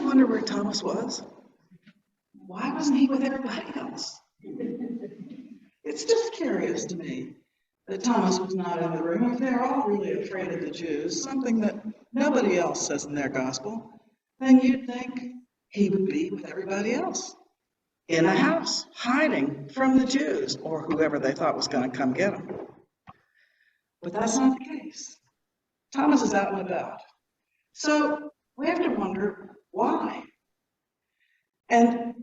wonder where Thomas was? Why wasn't he with everybody else? It's just curious to me that Thomas was not in the room. If they're all really afraid of the Jews, something that nobody else says in their gospel, then you'd think he would be with everybody else in a house, hiding from the Jews or whoever they thought was going to come get him. But that's not the case. Thomas is out and about. So we have to wonder why. And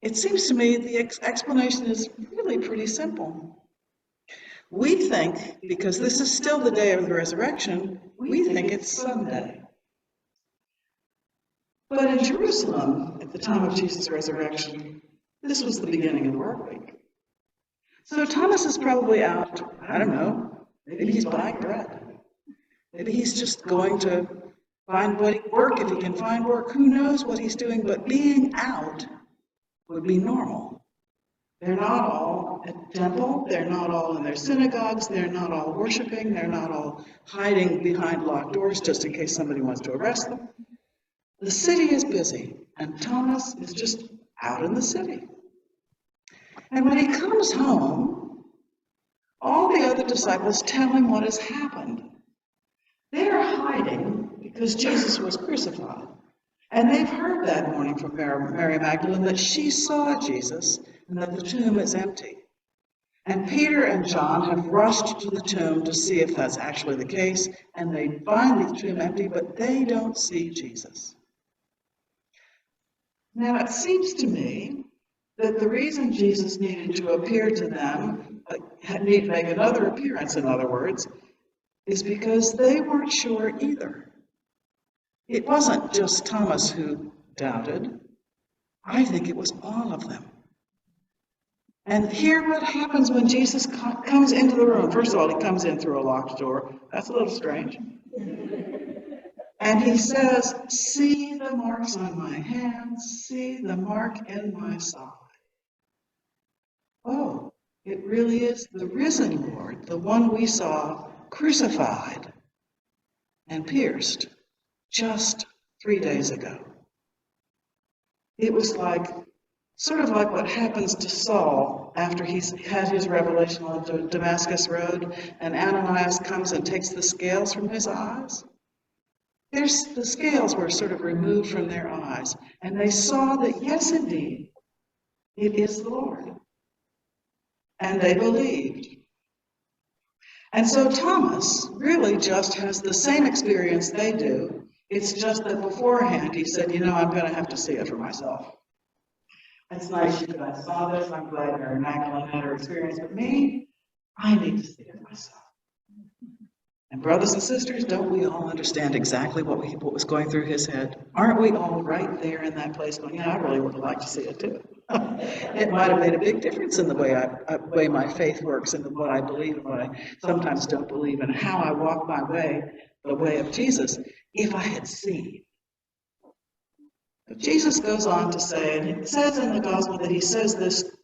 it seems to me the explanation is really pretty simple. We think, because this is still the day of the resurrection, we think it's Sunday. But in Jerusalem, at the time of Jesus' resurrection, this was the beginning of the work week. So Thomas is probably out, I don't know, maybe he's buying bread. Maybe he's just going to find work if he can find work. Who knows what he's doing, but being out would be normal. They're not all at the temple, they're not all in their synagogues, they're not all worshiping, they're not all hiding behind locked doors just in case somebody wants to arrest them. The city is busy, and Thomas is just out in the city. And when he comes home, all the other disciples tell him what has happened. They're hiding because Jesus was crucified. And they've heard that morning from Mary Magdalene that she saw Jesus and that the tomb is empty. And Peter and John have rushed to the tomb to see if that's actually the case, and they find the tomb empty, but they don't see Jesus. Now, it seems to me that the reason Jesus needed to appear to them, need to make another appearance, in other words, is because they weren't sure either. It wasn't just Thomas who doubted. I think it was all of them. And hear what happens when Jesus comes into the room. First of all, he comes in through a locked door. That's a little strange. And he says, "See the marks on my hands, see the mark in my side." Oh, it really is the risen Lord, the one we saw crucified and pierced just 3 days ago. It was sort of like what happens to Saul after he's had his revelation on the Damascus road, and Ananias comes and takes the scales from his eyes. The scales were sort of removed from their eyes, and they saw that, yes, indeed, it is the Lord. And they believed. And so Thomas really just has the same experience they do. It's just that beforehand he said, I'm going to have to see it for myself. It's nice you guys saw this. I'm glad Mary Magdalene had her experience. But me, I need to see it myself. And brothers and sisters, don't we all understand exactly what was going through his head? Aren't we all right there in that place going, I really would like to see it too. It might have made a big difference in the way my faith works and what I believe and what I sometimes don't believe and how I walk my way, the way of Jesus, if I had seen. But Jesus goes on to say, and it says in the gospel that he says this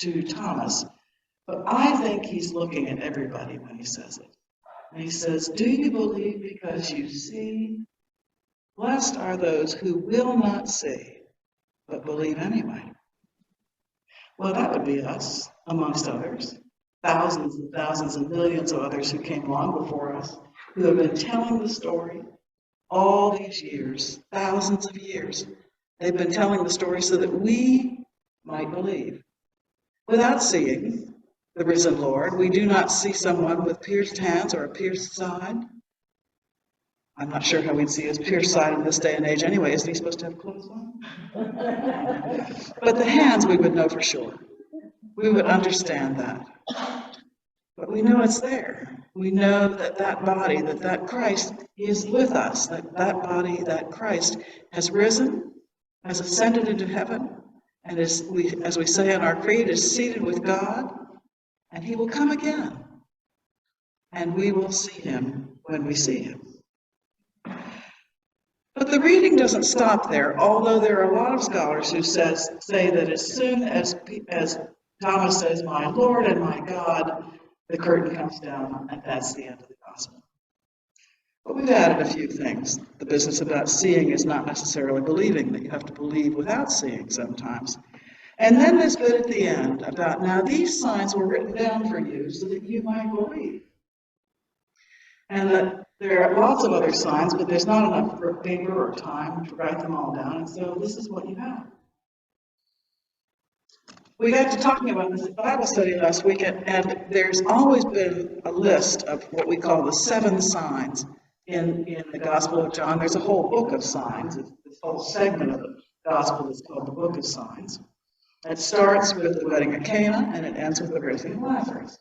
to Thomas, but I think he's looking at everybody when he says it. And he says, do you believe because you see? Blessed are those who will not see, but believe anyway. Well, that would be us, amongst others. Thousands and thousands and millions of others who came along before us, who have been telling the story all these years, thousands of years. They've been telling the story so that we might believe. Without seeing the risen Lord, we do not see someone with pierced hands or a pierced side. I'm not sure how we'd see his pierced side in this day and age anyway. Isn't he supposed to have clothes on? But the hands we would know for sure. We would understand that. But we know it's there. We know that body, that Christ is with us, that body, that Christ has risen, has ascended into heaven, and as we say in our creed, is seated with God, and he will come again. And we will see him when we see him. But the reading doesn't stop there, although there are a lot of scholars who say that as soon as Thomas says, my Lord and my God, the curtain comes down, and that's the end of the gospel. But we've added a few things. The business about seeing is not necessarily believing, that you have to believe without seeing sometimes. And then this bit at the end about, now these signs were written down for you so that you might believe. And that there are lots of other signs, but there's not enough paper or time to write them all down, and so this is what you have. We got to talking about this at Bible study last week, and there's always been a list of what we call the 7 signs in the Gospel of John. There's a whole book of signs. This whole segment of the Gospel is called the Book of Signs. It starts with the wedding at Cana, and it ends with the raising of Lazarus.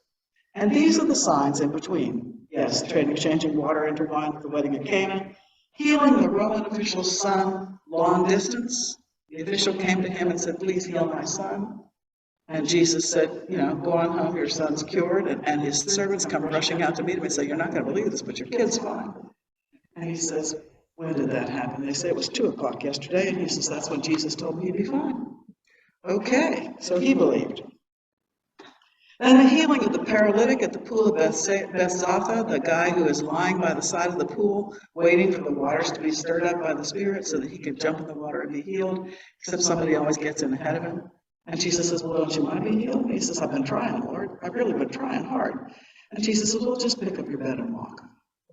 And these are the signs in between. Yes, changing water into wine at the wedding at Cana, healing the Roman official's son long distance. The official came to him and said, "Please heal my son." And Jesus said, "Go on home, your son's cured." And his servants come rushing out to meet him and say, "You're not going to believe this, but your kid's fine." And he says, "When did that happen?" They say, "It was 2 o'clock yesterday." And he says, "That's when Jesus told me he'd be fine." Okay, so he believed. Then the healing of the paralytic at the pool of Bethzatha, the guy who is lying by the side of the pool, waiting for the waters to be stirred up by the Spirit so that he can jump in the water and be healed, except somebody always gets in ahead of him. And Jesus says, "Well, don't you want to be healed?" And he says, "I've been trying, Lord. I've really been trying hard." And Jesus says, "Well, just pick up your bed and walk."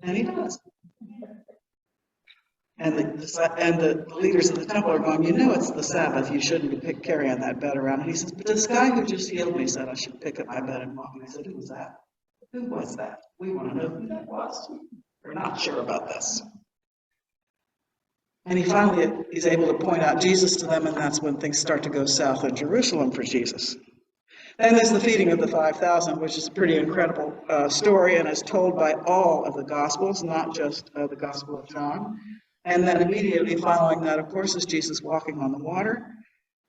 And he does. And the leaders of the temple are going, "It's the Sabbath. You shouldn't be carrying that bed around." And he says, "But this guy who just healed me said I should pick up my bed and walk." And I said, "Who was that? Who was that? We want to know who that was. We're not sure about this." And he finally is able to point out Jesus to them, and that's when things start to go south in Jerusalem for Jesus. Then there's the feeding of the 5,000, which is a pretty incredible story, and is told by all of the Gospels, not just the Gospel of John. And then immediately following that, of course, is Jesus walking on the water.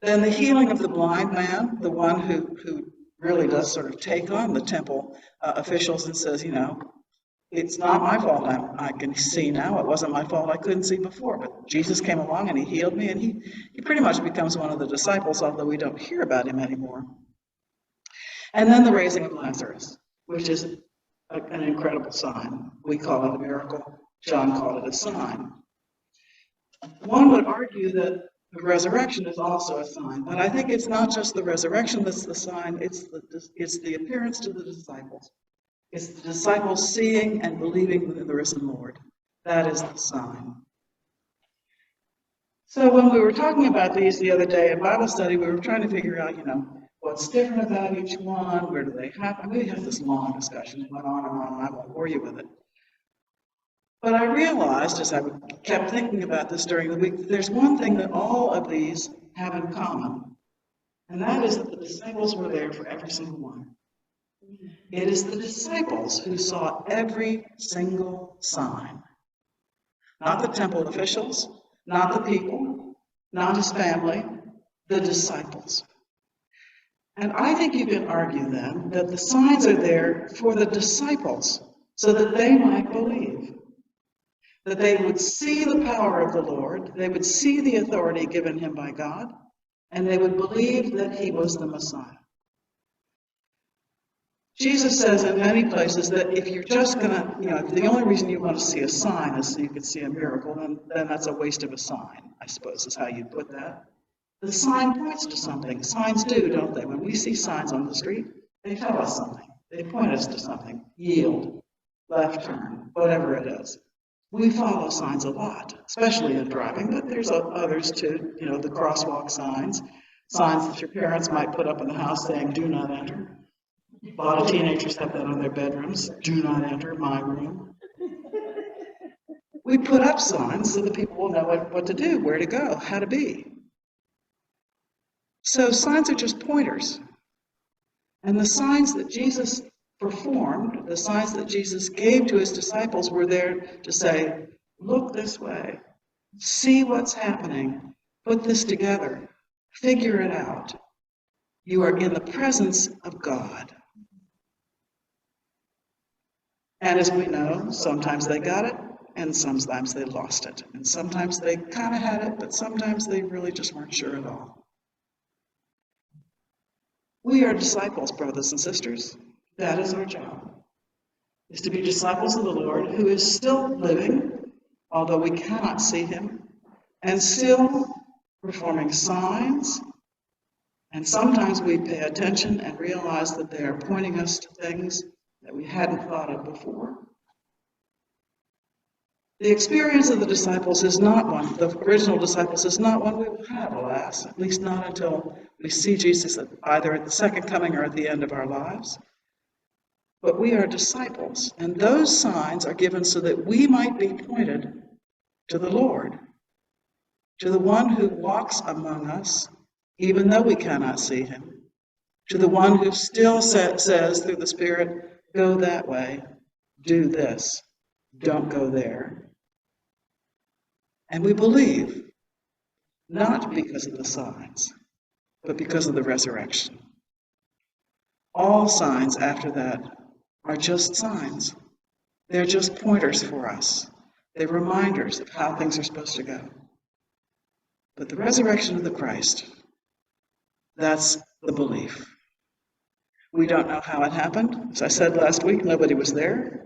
Then the healing of the blind man, the one who really does sort of take on the temple officials and says, "It's not my fault. I can see now. It wasn't my fault. I couldn't see before. But Jesus came along and he healed me." And he pretty much becomes one of the disciples, although we don't hear about him anymore. And then the raising of Lazarus, which is an incredible sign. We call it a miracle. John called it a sign. One would argue that the resurrection is also a sign, but I think it's not just the resurrection that's the sign, it's the appearance to the disciples. It's the disciples seeing and believing in the risen Lord. That is the sign. So when we were talking about these the other day in Bible study, we were trying to figure out, what's different about each one, where do they happen? We had this long discussion, it went on, and I won't bore you with it. But I realized, as I kept thinking about this during the week, that there's one thing that all of these have in common, and that is that the disciples were there for every single one. It is the disciples who saw every single sign. Not the temple officials, not the people, not his family, the disciples. And I think you can argue then that the signs are there for the disciples so that they might believe. That they would see the power of the Lord, they would see the authority given him by God, and they would believe that he was the Messiah. Jesus says in many places that if you're just going to, if the only reason you want to see a sign is so you can see a miracle, then that's a waste of a sign, I suppose is how you put that. The sign points to something. Signs do, don't they? When we see signs on the street, they tell us something. They point us to something. Yield, left turn, whatever it is. We follow signs a lot, especially in driving, but there's others too, the crosswalk signs, signs that your parents might put up in the house saying, "Do not enter." A lot of teenagers have that on their bedrooms, "Do not enter my room." We put up signs so that people will know what to do, where to go, how to be. So signs are just pointers. And the signs that Jesus performed, the signs that Jesus gave to his disciples were there to say, "Look this way, see what's happening, put this together, figure it out. You are in the presence of God." And as we know, sometimes they got it, and sometimes they lost it. And sometimes they kind of had it, but sometimes they really just weren't sure at all. We are disciples, brothers and sisters. That is our job, is to be disciples of the Lord who is still living, although we cannot see him, and still performing signs. And sometimes we pay attention and realize that they are pointing us to things that we hadn't thought of before. The experience of the disciples is not one, the original disciples is not one we will have, alas, at least not until we see Jesus either at the second coming or at the end of our lives. But we are disciples, and those signs are given so that we might be pointed to the Lord, to the one who walks among us, even though we cannot see him, to the one who still says through the Spirit, go that way, do this, don't go there. And we believe, not because of the signs, but because of the resurrection. All signs after that are just signs. They're just pointers for us. They're reminders of how things are supposed to go. But the resurrection of the Christ, that's the belief. We don't know how it happened. As I said last week, nobody was there.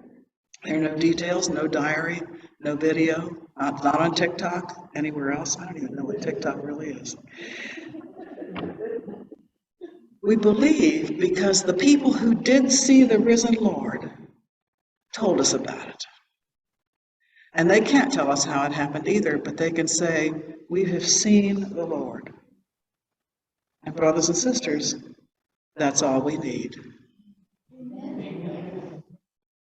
There are no details, no diary, no video, not on TikTok, anywhere else. I don't even know what TikTok really is. We believe because the people who did see the risen Lord told us about it. And they can't tell us how it happened either, but they can say, we have seen the Lord. And brothers and sisters, that's all we need.